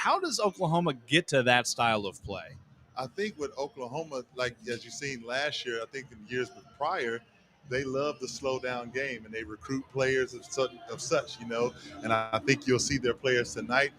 How does Oklahoma get to that style of play? I think with Oklahoma, like as you've seen last year, I think in years prior, they love the slow down game and they recruit players of such. And I think you'll see their players tonight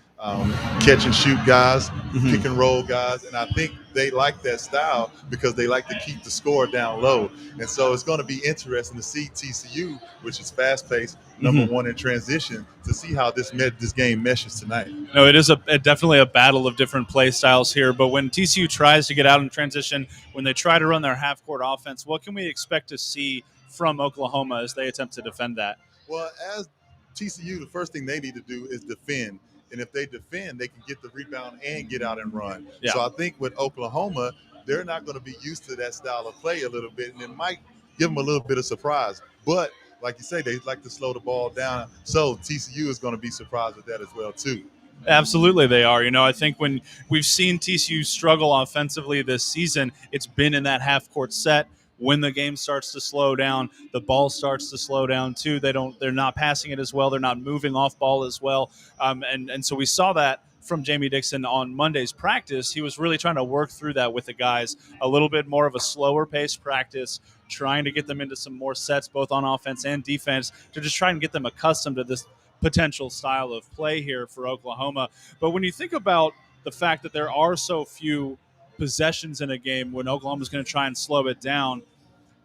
catch and shoot guys, pick and roll guys, and I think they like that style because they like to keep the score down low. And so it's going to be interesting to see TCU, which is fast paced, number one in transition, to see how this game meshes tonight. No, it is definitely a battle of different play styles here. But when TCU tries to get out in transition, when they try to run their half court offense, what can we expect to see from Oklahoma as they attempt to defend that? Well, as TCU, the first thing they need to do is defend. And if they defend, they can get the rebound and get out and run. Yeah. So I think with Oklahoma, they're not going to be used to that style of play a little bit, and it might give them a little bit of surprise. But like you say, they like to slow the ball down. So TCU is going to be surprised with that as well, too. Absolutely, they are. I think when we've seen TCU struggle offensively this season, it's been in that half court set. When the game starts to slow down, the ball starts to slow down too. They're not passing it as well. They're not moving off ball as well. And so we saw that from Jamie Dixon on Monday's practice. He was really trying to work through that with the guys, a little bit more of a slower paced practice, trying to get them into some more sets, both on offense and defense, to just try and get them accustomed to this potential style of play here for Oklahoma. But when you think about the fact that there are so few possessions in a game when Oklahoma's going to try and slow it down,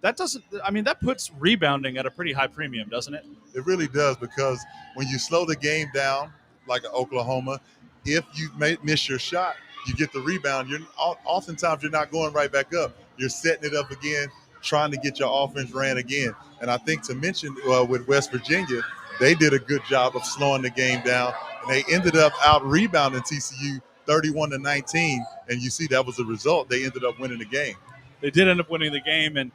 that puts rebounding at a pretty high premium, doesn't it? It really does, because when you slow the game down, like Oklahoma, if you miss your shot, you get the rebound. Oftentimes you're not going right back up. You're setting it up again, trying to get your offense ran again. And I think to mention with West Virginia, they did a good job of slowing the game down, and they ended up out rebounding TCU 31-19. And you see that was the result. They ended up winning the game. They did end up winning the game, and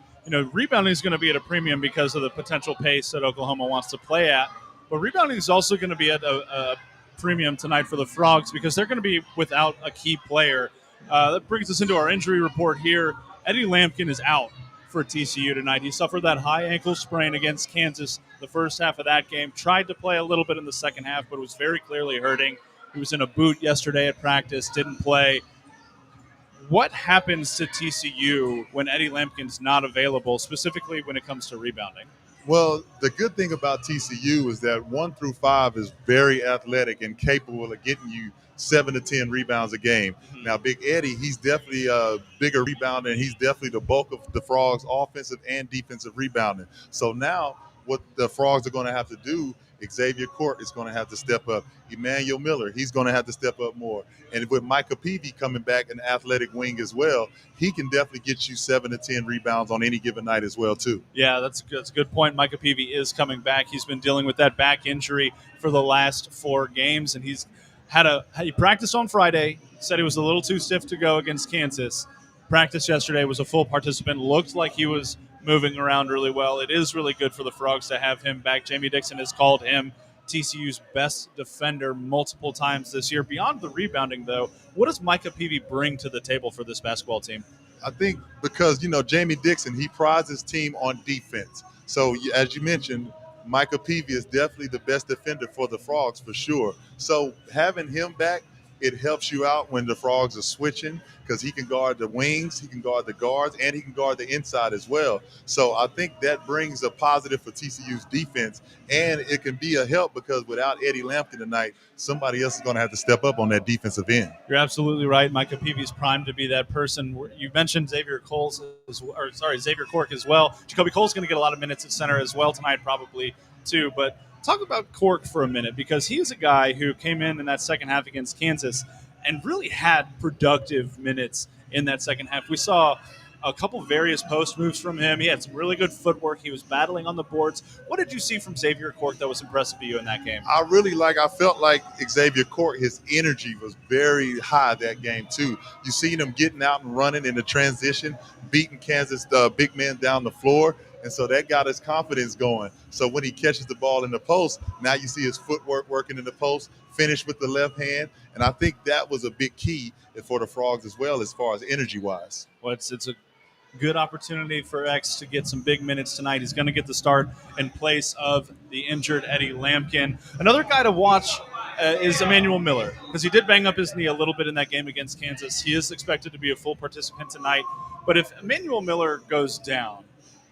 rebounding is going to be at a premium because of the potential pace that Oklahoma wants to play at. But rebounding is also going to be at a premium tonight for the Frogs because they're going to be without a key player. That brings us into our injury report here. Eddie Lampkin is out for TCU tonight. He suffered that high ankle sprain against Kansas the first half of that game. Tried to play a little bit in the second half, but was very clearly hurting. He was in a boot yesterday at practice, didn't play. What happens to TCU when Eddie Lampkin's not available, specifically when it comes to rebounding? Well, the good thing about TCU is that 1 through 5 is very athletic and capable of getting you 7 to 10 rebounds a game. Mm-hmm. Now, Big Eddie, he's definitely a bigger rebounder, and he's definitely the bulk of the Frogs' offensive and defensive rebounding. So now what the Frogs are going to have to do, Xavier Court is going to have to step up. Emmanuel Miller, he's going to have to step up more. And with Micah Peavy coming back, an athletic wing as well, he can definitely get you 7 to 10 rebounds on any given night as well, too. Yeah, that's a good point. Micah Peavy is coming back. He's been dealing with that back injury for the last 4 games, and he practiced on Friday, said he was a little too stiff to go against Kansas. Practice yesterday, was a full participant, looked like he was moving around really well. It is really good for the Frogs to have him back. Jamie Dixon has called him TCU's best defender multiple times this year. Beyond the rebounding, though, what does Micah Peavy bring to the table for this basketball team? I think because, Jamie Dixon, he prides his team on defense. So, as you mentioned, Micah Peavy is definitely the best defender for the Frogs for sure. So having him back, it helps you out when the Frogs are switching because he can guard the wings, he can guard the guards, and he can guard the inside as well. So I think that brings a positive for TCU's defense, and it can be a help because without Eddie Lampkin tonight, somebody else is going to have to step up on that defensive end. You're absolutely right. Micah Peavy's primed to be that person. You mentioned Xavier Cork as well. Jacoby Cole's going to get a lot of minutes at center as well tonight, probably too. But talk about Cork for a minute because he's a guy who came in that second half against Kansas and really had productive minutes in that second half. We saw a couple various post moves from him. He had some really good footwork. He was battling on the boards. What did you see from Xavier Cork that was impressive to you in that game? I felt like Xavier Cork, his energy was very high that game too. You seen him getting out and running in the transition, beating Kansas big men down the floor. And so that got his confidence going. So when he catches the ball in the post, now you see his footwork working in the post, finish with the left hand. And I think that was a big key for the Frogs as well as far as energy-wise. Well, it's a good opportunity for X to get some big minutes tonight. He's going to get the start in place of the injured Eddie Lampkin. Another guy to watch is Emmanuel Miller, because he did bang up his knee a little bit in that game against Kansas. He is expected to be a full participant tonight. But if Emmanuel Miller goes down,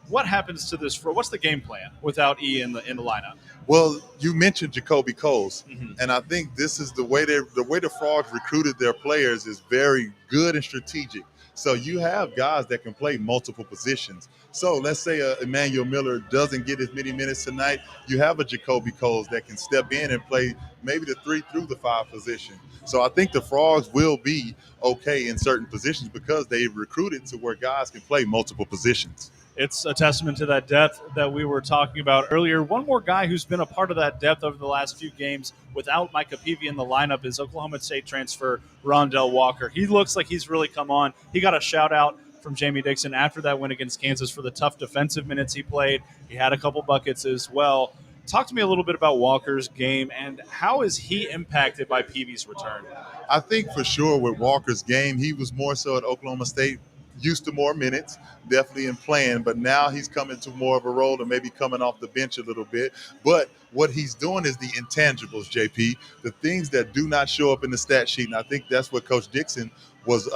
what happens to this? What's the game plan without E in the lineup? Well, you mentioned Jacoby Coles, Mhm. and I think this is the way the Frogs recruited their players is very good and strategic. So you have guys that can play multiple positions. So let's say Emmanuel Miller doesn't get as many minutes tonight. You have a Jacoby Coles that can step in and play maybe the 3 through the 5 position. So I think the Frogs will be okay in certain positions because they recruited to where guys can play multiple positions. It's a testament to that depth that we were talking about earlier. One more guy who's been a part of that depth over the last few games without Micah Peavy in the lineup is Oklahoma State transfer Rondell Walker. He looks like he's really come on. He got a shout out from Jamie Dixon after that win against Kansas for the tough defensive minutes he played. He had a couple buckets as well. Talk to me a little bit about Walker's game and how is he impacted by Peavy's return? I think for sure with Walker's game, he was more so at Oklahoma State, used to more minutes, definitely in playing, but now he's coming to more of a role and maybe coming off the bench a little bit. But what he's doing is the intangibles, JP, the things that do not show up in the stat sheet. And I think that's what Coach Dixon was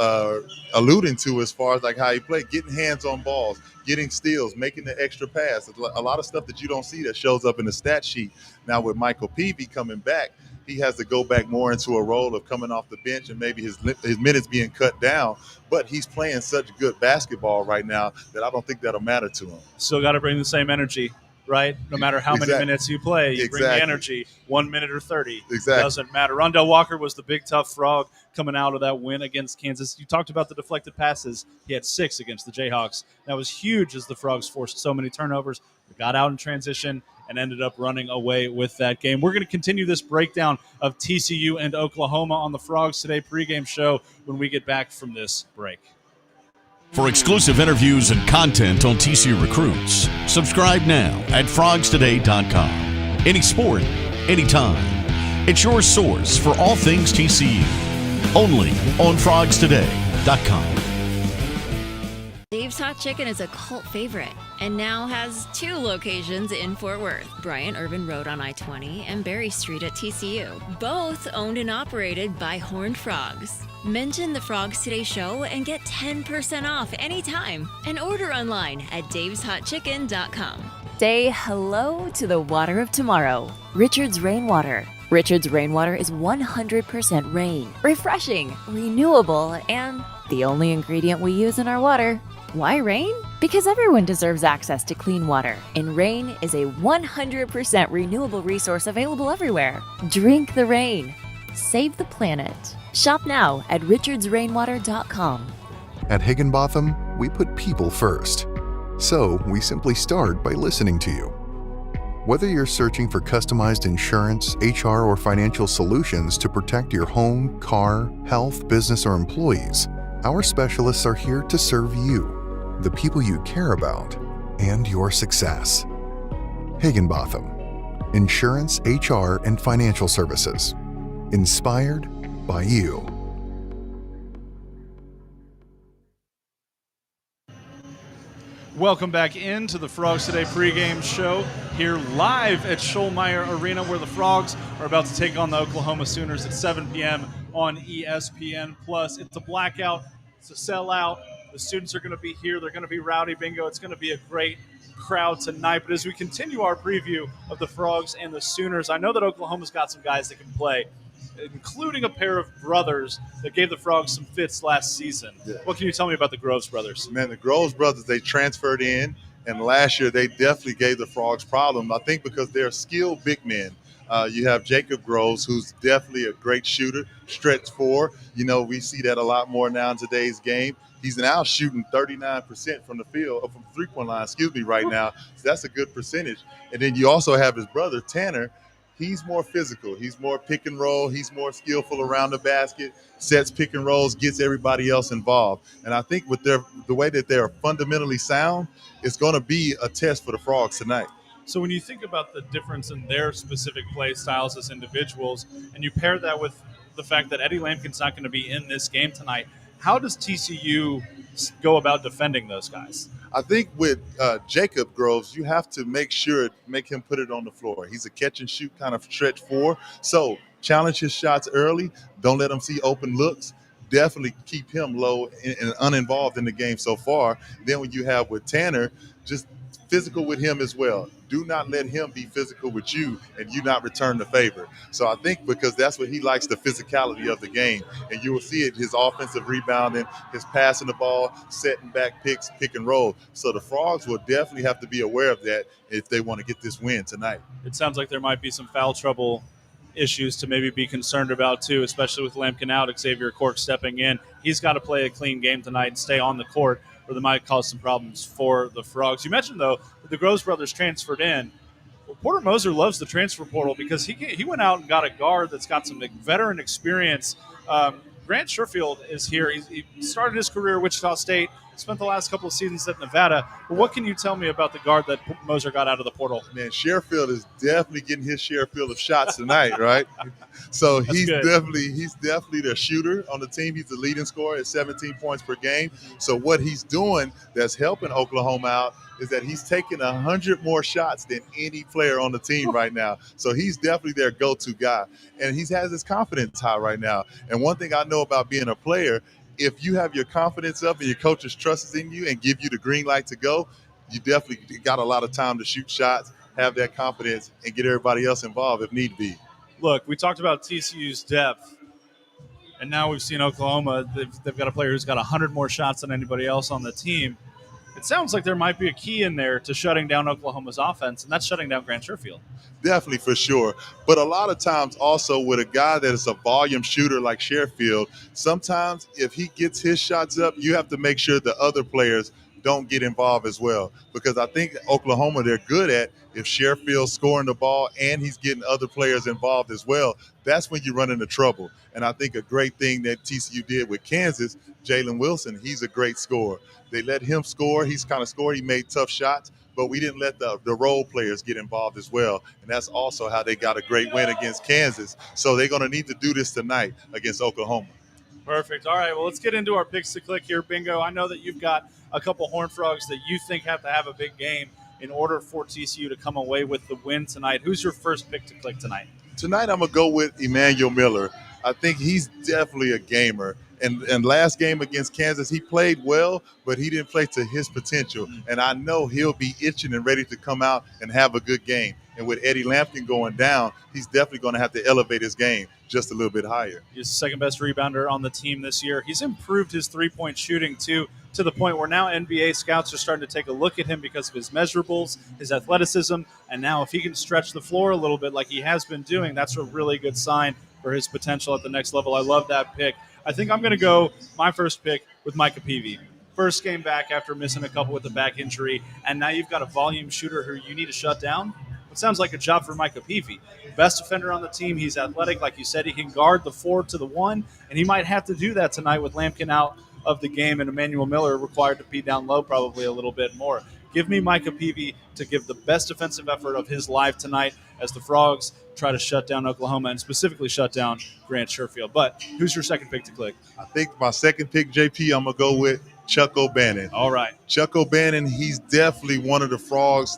alluding to as far as like how he played, getting hands on balls, getting steals, making the extra pass. A lot of stuff that you don't see that shows up in the stat sheet. Now with Michael Peavy coming back, he has to go back more into a role of coming off the bench and maybe his minutes being cut down. But he's playing such good basketball right now that I don't think that'll matter to him. Still got to bring the same energy, right? No matter how many minutes you play, you bring the energy. 1 minute or 30. Exactly. Doesn't matter. Rondell Walker was the big, tough frog coming out of that win against Kansas. You talked about the deflected passes. He had 6 against the Jayhawks. That was huge as the Frogs forced so many turnovers. They got out in transition and ended up running away with that game. We're going to continue this breakdown of TCU and Oklahoma on the Frogs Today pregame show when we get back from this break. For exclusive interviews and content on TCU recruits, subscribe now at frogstoday.com. Any sport, anytime. It's your source for all things TCU. Only on frogstoday.com. Dave's Hot Chicken is a cult favorite and now has 2 locations in Fort Worth, Bryant Irvin Road on I-20 and Berry Street at TCU, both owned and operated by Horned Frogs. Mention the Frogs Today show and get 10% off anytime and order online at daveshotchicken.com. Say hello to the water of tomorrow. Richard's Rainwater. Richard's Rainwater is 100% rain, refreshing, renewable, and the only ingredient we use in our water. Why rain? Because everyone deserves access to clean water, and rain is a 100% renewable resource available everywhere. Drink the rain. Save the planet. Shop now at richardsrainwater.com. At Higginbotham, we put people first. So we simply start by listening to you. Whether you're searching for customized insurance, HR, or financial solutions to protect your home, car, health, business, or employees, our specialists are here to serve you, the people you care about, and your success. Higginbotham. Insurance, HR, and financial services. Inspired by you. Welcome back into the Frogs Today pregame show here live at Schollmeyer Arena, where the Frogs are about to take on the Oklahoma Sooners at 7 p.m. on ESPN+. It's a blackout. It's a sellout. The students are going to be here. They're going to be rowdy bingo. It's going to be a great crowd tonight. But as we continue our preview of the Frogs and the Sooners, I know that Oklahoma's got some guys that can play, including a pair of brothers that gave the Frogs some fits last season. Yeah. What can you tell me about the Groves brothers? Man, the Groves brothers, they transferred in, and last year they definitely gave the Frogs problem, I think because they're skilled big men. You have Jacob Groves, who's definitely a great shooter, stretch 4. You know, we see that a lot more now in today's game. He's now shooting 39% from the field, from the three-point line, right now. So that's a good percentage. And then you also have his brother, Tanner. He's more physical. He's more pick and roll. He's more skillful around the basket, sets pick and rolls, gets everybody else involved. And I think with the way that they're fundamentally sound, it's going to be a test for the Frogs tonight. So when you think about the difference in their specific play styles as individuals, and you pair that with the fact that Eddie Lampkin's not going to be in this game tonight, how does TCU go about defending those guys? I think with Jacob Groves, you have to make him put it on the floor. He's a catch and shoot kind of stretch 4. So challenge his shots early. Don't let him see open looks. Definitely keep him low and uninvolved in the game so far. Then when you have with Tanner, just physical with him as well. Do not let him be physical with you and you not return the favor. So I think because that's what he likes, the physicality of the game. And you will see it, his offensive rebounding, his passing the ball, setting back picks, pick and roll. So the Frogs will definitely have to be aware of that if they want to get this win tonight. It sounds like there might be some foul trouble issues to maybe be concerned about too, especially with Lampkin out, Xavier Cork stepping in. He's got to play a clean game tonight and stay on the court, or they might cause some problems for the Frogs. You mentioned, though, that the Groves brothers transferred in. Well, Porter Moser loves the transfer portal because he went out and got a guard that's got some veteran experience. Grant Sherfield is here. He started his career at Wichita State, spent the last couple of seasons at Nevada. But what can you tell me about the guard that Moser got out of the portal? Man, Sherfield is definitely getting his share fill of shots tonight, right? So he's definitely the shooter on the team. He's the leading scorer at 17 points per game. So what he's doing that's helping Oklahoma out is that he's taking 100 more shots than any player on the team right now. So he's definitely their go-to guy. And he has his confidence high right now. And one thing I know about being a player, if you have your confidence up and your coaches trust in you and give you the green light to go, you definitely got a lot of time to shoot shots, have that confidence, and get everybody else involved if need be. Look, we talked about TCU's depth, and now we've seen Oklahoma. They've got a player who's got 100 more shots than anybody else on the team. It sounds like there might be a key in there to shutting down Oklahoma's offense, and that's shutting down Grant Sherfield. Definitely, for sure. But a lot of times also with a guy that is a volume shooter like Sherfield, sometimes if he gets his shots up, you have to make sure the other players don't get involved as well. Because I think Oklahoma, they're good at if Sherfield's scoring the ball and he's getting other players involved as well, that's when you run into trouble. And I think a great thing that TCU did with Kansas, Jalen Wilson, he's a great scorer. They let him score. He's kind of scored. He made tough shots, but we didn't let the role players get involved as well. And that's also how they got a great win against Kansas. So they're going to need to do this tonight against Oklahoma. Perfect. All right, well, let's get into our picks to click here. Bingo, I know that you've got a couple Horned Frogs that you think have to have a big game in order for TCU to come away with the win tonight. Who's your first pick to click tonight? Tonight I'm going to go with Emmanuel Miller. I think he's definitely a gamer. And last game against Kansas, he played well, but he didn't play to his potential. And I know he'll be itching and ready to come out and have a good game. And with Eddie Lampkin going down, he's definitely going to have to elevate his game just a little bit higher. He's the second best rebounder on the team this year. He's improved his three-point shooting, too, to the point where now NBA scouts are starting to take a look at him because of his measurables, his athleticism, and now if he can stretch the floor a little bit like he has been doing, that's a really good sign for his potential at the next level. I love that pick. I think I'm going to go my first pick with Micah Peavy. First game back after missing a couple with a back injury, and now you've got a volume shooter who you need to shut down. It sounds like a job for Micah Peavy. Best defender on the team. He's athletic. Like you said, he can guard the 4 to the 1, and he might have to do that tonight with Lampkin out of the game and Emmanuel Miller required to be down low probably a little bit more. Give me Micah Peavy to give the best defensive effort of his life tonight as the Frogs try to shut down Oklahoma and specifically shut down Grant Sherfield. But who's your second pick to click? I think my second pick, JP, I'm going to go with Chuck O'Bannon. All right. Chuck O'Bannon, he's definitely one of the Frogs'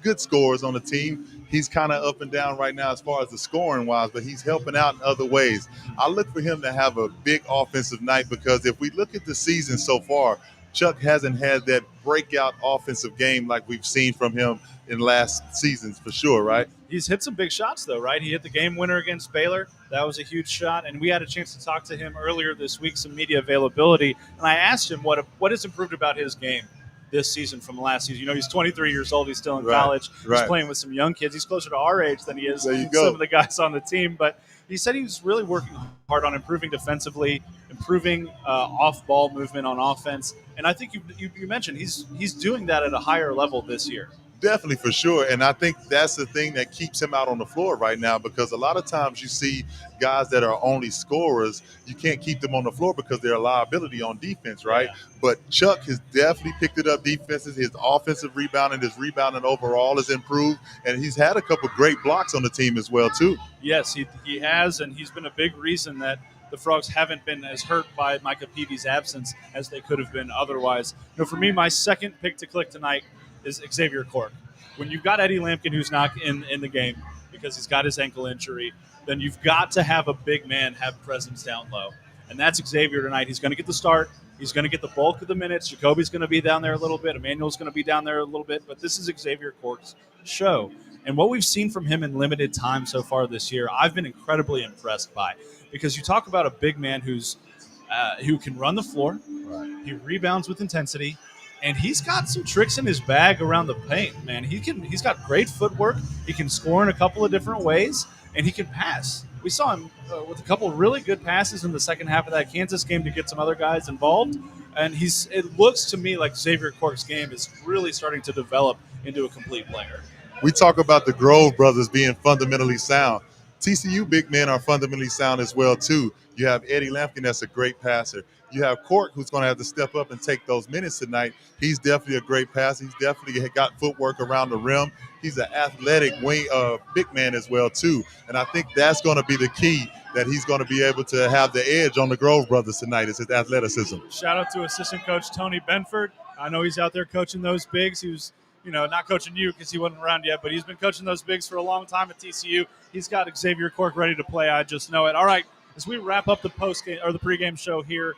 good scorers on the team. He's kind of up and down right now as far as the scoring wise, but he's helping out in other ways. I look for him to have a big offensive night because if we look at the season so far, Chuck hasn't had that breakout offensive game like we've seen from him in last seasons for sure, right? He's hit some big shots, though, right? He hit the game winner against Baylor. That was a huge shot, and we had a chance to talk to him earlier this week, some media availability, and I asked him what has improved about his game this season from last season. You know, he's 23 years old. He's still in college. He's playing with some young kids. He's closer to our age than he is some of the guys on the team, but he said he was really working hard on improving defensively, improving off-ball movement on offense, and I think you mentioned he's doing that at a higher level this year. Definitely, for sure. And I think that's the thing that keeps him out on the floor right now because a lot of times you see guys that are only scorers, you can't keep them on the floor because they're a liability on defense, right? Yeah. But Chuck has definitely picked it up defenses. His offensive rebounding, his rebounding overall has improved, and he's had a couple great blocks on the team as well, too. Yes, he has, and he's been a big reason that the Frogs haven't been as hurt by Micah Peavy's absence as they could have been otherwise. You know, for me, my second pick to click tonight is Xavier Cork. When you've got Eddie Lampkin, who's not in the game because he's got his ankle injury, then you've got to have a big man have presence down low. And that's Xavier tonight. He's going to get the start. He's going to get the bulk of the minutes. Jacoby's going to be down there a little bit. Emmanuel's going to be down there a little bit. But this is Xavier Cork's show. And what we've seen from him in limited time so far this year, I've been incredibly impressed by. Because you talk about a big man who can run the floor. Right. He rebounds with intensity. And he's got some tricks in his bag around the paint, man. He's got great footwork. He can score in a couple of different ways, and he can pass. We saw him with a couple of really good passes in the second half of that Kansas game to get some other guys involved. And it looks to me like Xavier Cork's game is really starting to develop into a complete player. We talk about the Grove brothers being fundamentally sound. TCU big men are fundamentally sound as well, too. You have Eddie Lampkin, that's a great passer. You have Cork, who's going to have to step up and take those minutes tonight. He's definitely a great passer. He's definitely got footwork around the rim. He's an athletic big man as well, too. And I think that's going to be the key, that he's going to be able to have the edge on the Grove brothers tonight, is his athleticism. Shout out to assistant coach Tony Benford. I know he's out there coaching those bigs. He was, not coaching you because he wasn't around yet, but he's been coaching those bigs for a long time at TCU. He's got Xavier Cork ready to play. I just know it. All right, as we wrap up the post-game or the pregame show here,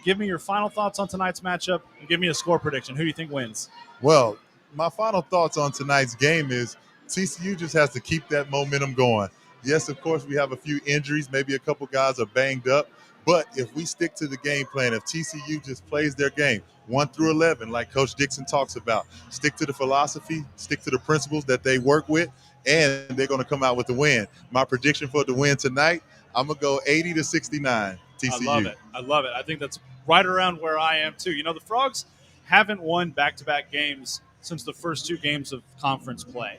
give me your final thoughts on tonight's matchup and give me a score prediction. Who do you think wins? Well, my final thoughts on tonight's game is TCU just has to keep that momentum going. Yes, of course, we have a few injuries. Maybe a couple guys are banged up. But if we stick to the game plan, if TCU just plays their game 1 through 11, like Coach Dixon talks about, stick to the philosophy, stick to the principles that they work with, and they're going to come out with the win. My prediction for the win tonight, I'm going to go 80-69 TCU. I love it. I think that's right around where I am, too. The Frogs haven't won back-to-back games since the first 2 games of conference play.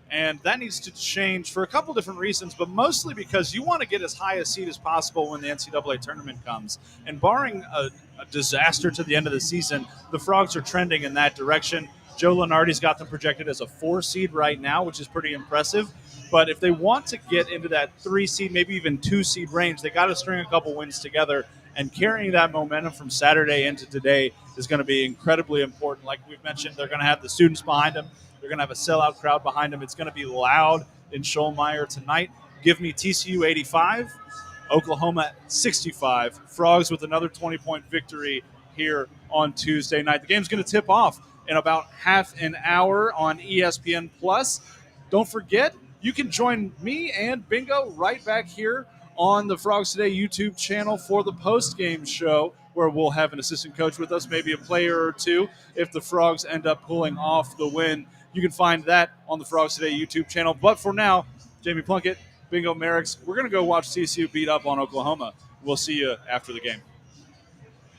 And that needs to change for a couple different reasons, but mostly because you want to get as high a seed as possible when the NCAA tournament comes. And barring a disaster to the end of the season, the Frogs are trending in that direction. Joe Lunardi's got them projected as a 4 seed right now, which is pretty impressive. But if they want to get into that 3 seed, maybe even 2 seed range, they got to string a couple wins together. And carrying that momentum from Saturday into today is going to be incredibly important. Like we've mentioned, they're going to have the students behind them. They're going to have a sellout crowd behind them. It's going to be loud in Schollmeyer tonight. Give me TCU 85, Oklahoma 65. Frogs with another 20-point victory here on Tuesday night. The game's going to tip off in about half an hour on ESPN+. Don't forget, you can join me and Bingo right back here on the Frogs Today YouTube channel for the post-game show, where we'll have an assistant coach with us, maybe a player or two, if the Frogs end up pulling off the win. You can find that on the Frogs Today YouTube channel. But for now, Jamie Plunkett, Bingo Merricks, we're going to go watch TCU beat up on Oklahoma. We'll see you after the game.